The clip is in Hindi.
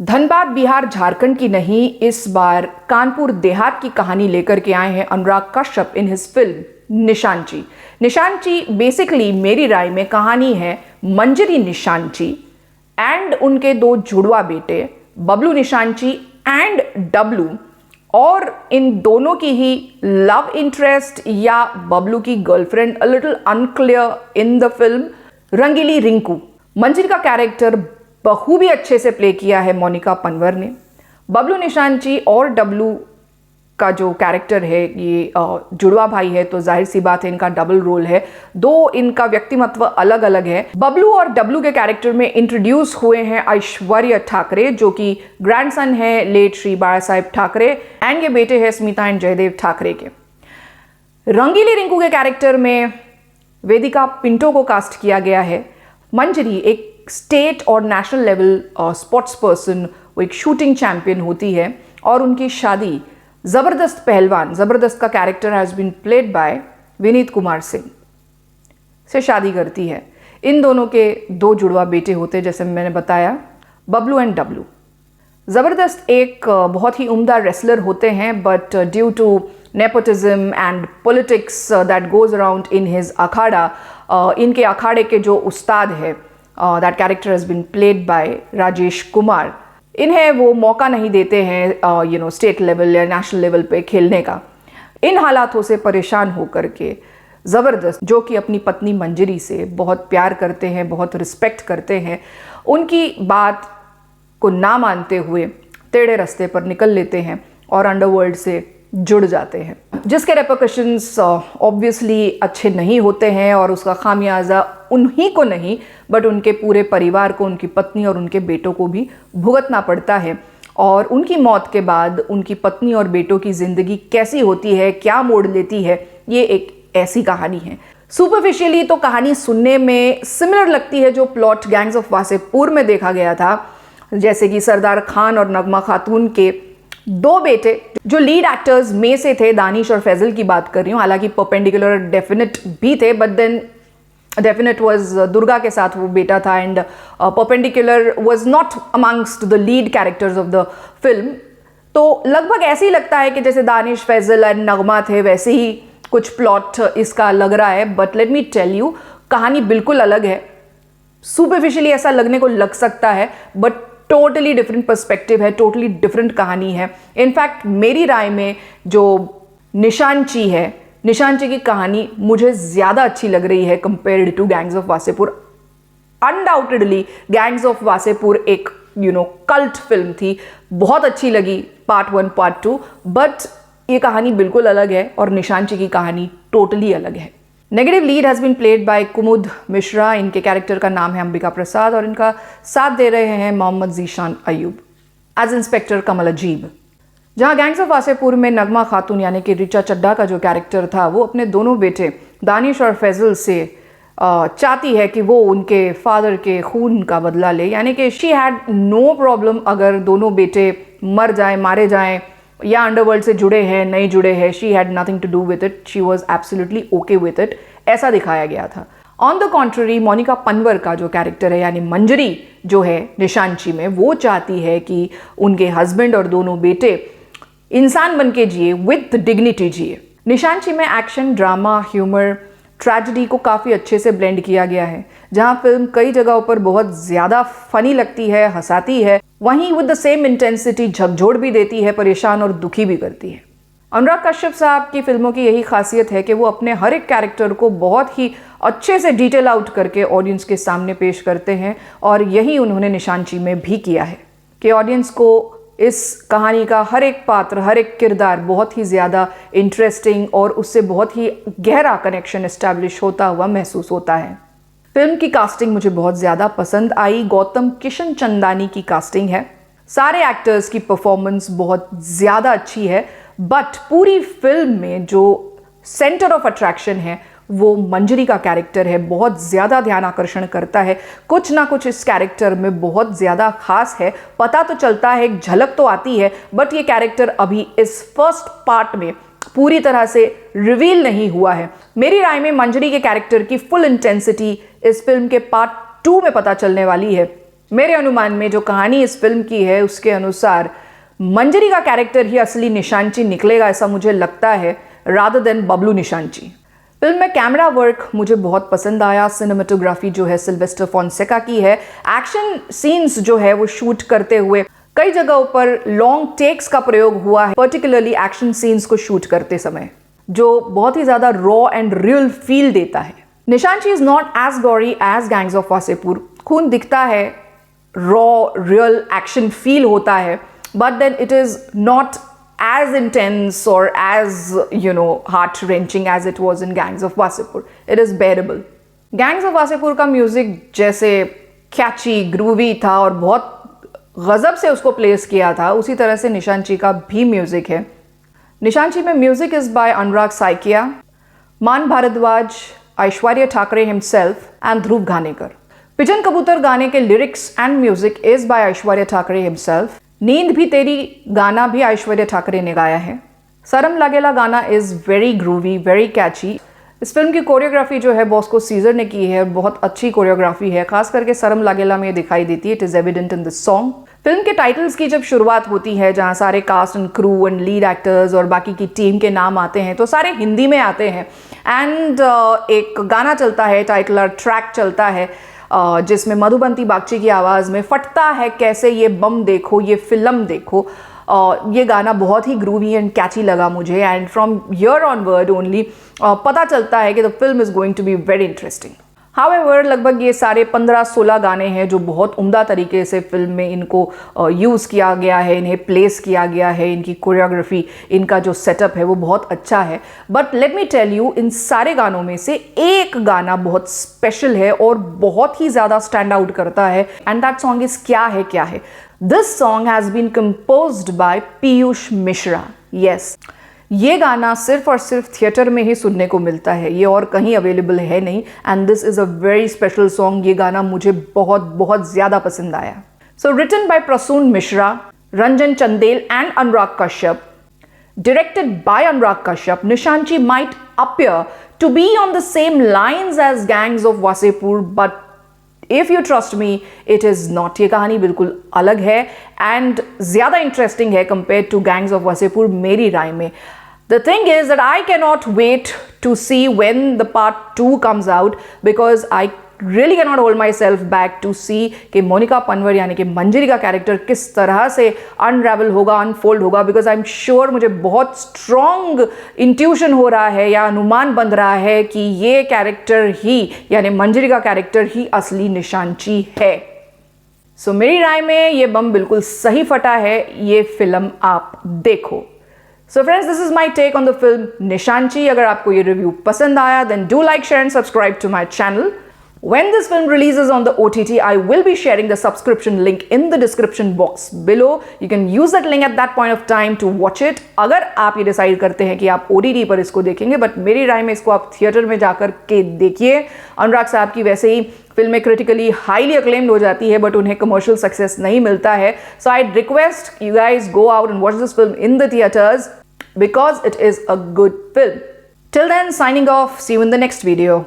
धनबाद बिहार झारखंड की नहीं, इस बार कानपुर देहात की कहानी लेकर के आए हैं Anurag Kashyap in his film Nishaanchi. Nishaanchi basically मेरी राय में कहानी है मंजरी निशांची एंड उनके दो जुड़वा बेटे बबलू निशांची एंड डब्लू, और इन दोनों की ही लव इंटरेस्ट या बबलू की girlfriend, a little unclear in the film. Rangeeli Rinku, मंजरी का कैरेक्टर बखूबी अच्छे से प्ले किया है मोनिका पनवर ने। बबलू निशांची और डब्लू का जो कैरेक्टर है, ये जुड़वा भाई है तो जाहिर सी बात है इनका डबल रोल है, दो इनका व्यक्तिमत्व अलग अलग है। बबलू और डब्लू के कैरेक्टर में इंट्रोड्यूस हुए हैं ऐश्वर्या ठाकरे, जो कि ग्रैंडसन है लेट श्री बाला साहेब ठाकरे, एंड ये बेटे हैं स्मिता एंड जयदेव ठाकरे के। रंगीली रिंकू के कैरेक्टर में वेदिका पिंटो को कास्ट किया गया है। मंजरी एक स्टेट और नेशनल लेवल स्पोर्ट्स पर्सन, वो एक शूटिंग चैंपियन होती है और उनकी शादी ज़बरदस्त पहलवान, ज़बरदस्त का character has been played by Vineet Kumar Singh से शादी करती है। इन दोनों के दो जुड़वा बेटे होते, जैसे मैंने बताया, बबलू एंड डब्लू। ज़बरदस्त एक बहुत ही उम्दा रेसलर होते हैं, but due to nepotism and politics that goes around in his akhara, इनके अखाड़े के जो उस्ताद है, that character has been played by Rajesh Kumar, इन्हें वो मौका नहीं देते हैं स्टेट लेवल या नेशनल लेवल पे खेलने का। इन हालातों से परेशान होकर के ज़बरदस्त, जो कि अपनी पत्नी मंजरी से बहुत प्यार करते हैं, बहुत रिस्पेक्ट करते हैं, उनकी बात को ना मानते हुए टेढ़े रास्ते पर निकल लेते हैं और अंडरवर्ल्ड से जुड़ जाते हैं, जिसके रेपरकशंस ऑब्वियसली अच्छे नहीं होते हैं और उसका खामियाजा उन्हीं को नहीं बट उनके पूरे परिवार को, उनकी पत्नी और उनके बेटों को भी भुगतना पड़ता है। और उनकी मौत के बाद उनकी पत्नी और बेटों की ज़िंदगी कैसी होती है, क्या मोड़ लेती है, ये एक ऐसी कहानी है। सुपरफिशियली तो कहानी सुनने में सिमिलर लगती है जो प्लॉट गैंग्स ऑफ वासेपुर में देखा गया था, जैसे कि सरदार खान और नगमा खातून के दो बेटे जो लीड एक्टर्स में से थे, दानिश और फैजल की बात कर रही हूँ। हालांकि परपेंडिकुलर डेफिनेट भी थे, but then Definite was Durga के साथ वो बेटा था, and Perpendicular was not amongst the lead characters of the film. तो लगभग ऐसे ही लगता है कि जैसे दानिश, फैजल एंड नगमा थे, वैसे ही कुछ प्लॉट इसका लग रहा है। But let me tell you, कहानी बिल्कुल अलग है। सुपरफिशियली ऐसा लगने को लग सकता है, बट टोटली डिफरेंट पर्सपेक्टिव है, टोटली डिफरेंट कहानी है। इनफैक्ट मेरी राय में जो निशांची है, निशांची की कहानी मुझे ज़्यादा अच्छी लग रही है compared to Gangs of Wasseypur. Undoubtedly Gangs of Wasseypur एक कल्ट फिल्म थी, बहुत अच्छी लगी पार्ट 1 पार्ट 2, बट ये कहानी बिल्कुल अलग है और निशांची की कहानी टोटली अलग है। Negative lead has been played by Kumud Mishra, इनके कैरेक्टर का नाम है अंबिका प्रसाद और इनका साथ दे रहे हैं मोहम्मद जीशान अयूब एज इंस्पेक्टर कमल अजीब। जहां गैंग्स ऑफ वासेपुर में नगमा खातून यानी कि रिचा चड्ढा का जो कैरेक्टर था, वो अपने दोनों बेटे दानिश और फैजल से चाहती है कि वो उनके फादर के खून का बदला ले, यानी कि शी हैड नो प्रॉब्लम अगर दोनों बेटे मर जाएं, मारे जाएं या अंडरवर्ल्ड से जुड़े हैं, नहीं जुड़े हैं, she had nothing to do with it, she was absolutely okay with it, ऐसा दिखाया गया था। On the contrary Monika Panwar का जो कैरेक्टर है यानी मंजरी जो है निशांची में, वो चाहती है कि उनके हस्बैंड और दोनों बेटे इंसान बन के जिए, विद डिग्निटी जिए। निशांची में एक्शन, ड्रामा, ह्यूमर, ट्रेजेडी को काफ़ी अच्छे से ब्लेंड किया गया है। जहां फिल्म कई जगहों पर बहुत ज़्यादा फनी लगती है, हंसाती है, वहीं विद द सेम इंटेंसिटी झकझोर भी देती है, परेशान और दुखी भी करती है। अनुराग कश्यप साहब की फिल्मों की यही खासियत है कि वो अपने हर एक कैरेक्टर को बहुत ही अच्छे से डिटेल आउट करके ऑडियंस के सामने पेश करते हैं, और यही उन्होंने निशांची में भी किया है कि ऑडियंस को इस कहानी का हर एक पात्र, हर एक किरदार बहुत ही ज़्यादा इंटरेस्टिंग और उससे बहुत ही गहरा कनेक्शन इस्टेब्लिश होता हुआ महसूस होता है। फिल्म की कास्टिंग मुझे बहुत ज़्यादा पसंद आई। गौतम किशन चंदानी की कास्टिंग है, सारे एक्टर्स की परफॉर्मेंस बहुत ज़्यादा अच्छी है, बट पूरी फिल्म में जो सेंटर ऑफ अट्रैक्शन है वो मंजरी का कैरेक्टर है, बहुत ज़्यादा ध्यान आकर्षण करता है। कुछ ना कुछ इस कैरेक्टर में बहुत ज़्यादा खास है, पता तो चलता है, एक झलक तो आती है, बट ये कैरेक्टर अभी इस फर्स्ट पार्ट में पूरी तरह से रिवील नहीं हुआ है। मेरी राय में मंजरी के कैरेक्टर की फुल इंटेंसिटी इस फिल्म के पार्ट 2 में पता चलने वाली है, मेरे अनुमान में जो कहानी इस फिल्म की है उसके अनुसार मंजरी का कैरेक्टर ही असली निशांची निकलेगा, ऐसा मुझे लगता है, रादर देन बबलू निशांची। फिल्म में कैमरा वर्क मुझे बहुत पसंद आया। सिनेमेटोग्राफी जो है सिल्वेस्टर फॉन्सेका की है। एक्शन सीन्स जो है वो शूट करते हुए कई जगहों पर लॉन्ग टेक्स का प्रयोग हुआ है, पर्टिकुलरली एक्शन सीन्स को शूट करते समय, जो बहुत ही ज्यादा रॉ एंड रियल फील देता है। Nishaanchi is not as gory as Gangs of Wasseypur. खून दिखता है, रॉ रियल एक्शन फील होता है, but then it is not as intense or as, heart-wrenching as it was in Gangs of Wasseypur. It is bearable. Gangs of Wasseypur का म्यूजिक जैसे कैची, ग्रूवी था और बहुत गजब से उसको प्लेस किया था, उसी तरह से निशांची का भी म्यूजिक है। निशांची में music is by Anurag Saikia, Maan Bhardwaj, Aishwarya Thackeray himself and Dhruv Ghanekar. Pigeon कबूतर गाने के lyrics and music is by Aishwarya Thackeray himself. नींद भी तेरी गाना भी ऐश्वर्या ठाकरे ने गाया है। सरम लागेला गाना is very groovy, very catchy. इस फिल्म की कोरियोग्राफी जो है बॉस्को सीजर ने की है, बहुत अच्छी कोरियोग्राफी है, खास करके सरम लागेला में दिखाई देती है। It is evident in this song. Film के टाइटल्स की जब शुरुआत होती है, जहाँ सारे cast and crew and lead actors और बाकी की टीम के नाम आते हैं, तो सारे हिंदी में आते हैं एंड एक गाना चलता है, टाइटलर ट्रैक चलता है, जिसमें मधुबंती बागची की आवाज़ में फटता है कैसे ये बम देखो, ये फिल्म देखो। ये गाना बहुत ही ग्रूवी एंड कैची लगा मुझे and from here onward only पता चलता है कि the film is going to be very interesting. However लगभग ये सारे 15-16 गाने हैं जो बहुत उम्दा तरीके से फिल्म में इनको यूज़ किया गया है, इन्हें प्लेस किया गया है, इनकी कोरियोग्राफी, इनका जो सेटअप है वो बहुत अच्छा है। But let me tell you, इन सारे गानों में से एक गाना बहुत स्पेशल है और बहुत ही ज़्यादा स्टैंड आउट करता है, एंड दैट सॉन्ग इज़ क्या है। This song has been composed by Piyush Mishra. Yes, ये गाना सिर्फ और सिर्फ थिएटर में ही सुनने को मिलता है, ये और कहीं अवेलेबल है नहीं, and this is a very special song. ये गाना मुझे बहुत बहुत ज़्यादा पसंद आया। So written by Prasoon Mishra, Ranjan Chandel and Anurag Kashyap, directed by Anurag Kashyap, Nishanchi might appear to be on the same lines as Gangs of Wasseypur, but if you trust me, it is not. ये कहानी बिल्कुल अलग है एंड ज़्यादा इंटरेस्टिंग है compare to Gangs of Wasseypur मेरी राय में। The thing is that I cannot wait to see when the part 2 comes out, because I really cannot hold myself back to see कि मोनिका पनवर यानी कि मंजरी का कैरेक्टर किस तरह से अनरेवल होगा, अनफोल्ड होगा, बिकॉज आई एम श्योर, मुझे बहुत स्ट्रॉन्ग इंट्यूशन हो रहा है या अनुमान बन रहा है कि ये कैरेक्टर ही यानी मंजरी का कैरेक्टर ही असली निशांची है। सो मेरी राय में ये बम बिल्कुल सही फटा है, ये फिल्म आप देखो। So friends, this is my take on the film Nishanchi. अगर आपको ये रिव्यू पसंद आया, then do like, share and subscribe to my channel. When this film releases on the OTT, I will be sharing the subscription link in the description box below. You can use that link at that point of time to watch it. अगर आप ये डिसाइड करते हैं कि आप OTT पर इसको देखेंगे, बट मेरी राय में इसको आप थिएटर में जाकर के देखिए। अनुराग साहब की वैसे ही फिल्में क्रिटिकली हाईली अक्लेम्ड हो जाती है, बट उन्हें कमर्शियल सक्सेस नहीं मिलता है। So I request you guys go out and watch this film in the theatres because it is a good film. Till then, signing off. See you in the next video.